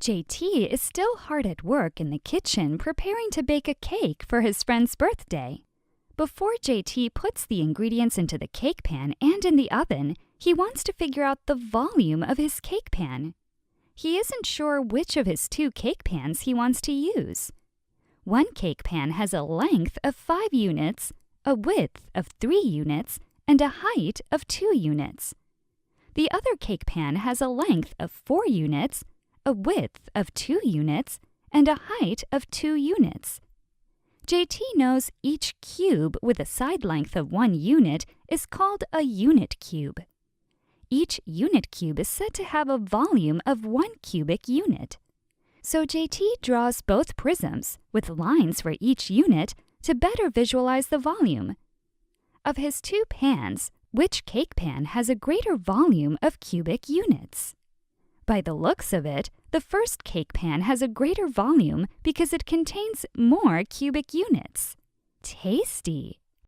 JT is still hard at work in the kitchen preparing to bake a cake for his friend's birthday. Before JT puts the ingredients into the cake pan and in the oven, he wants to figure out the volume of his cake pan. He isn't sure which of his two cake pans he wants to use. One cake pan has a length of 5 units, a width of 3 units, and a height of 2 units. The other cake pan has a length of 4 units, a width of 2 units, and a height of 2 units. JT knows each cube with a side length of 1 unit is called a unit cube. Each unit cube is said to have a volume of 1 cubic unit. So JT draws both prisms with lines for each unit to better visualize the volume. Of his two pans, which cake pan has a greater volume of cubic units? By the looks of it, the first cake pan has a greater volume because it contains more cubic units. Tasty!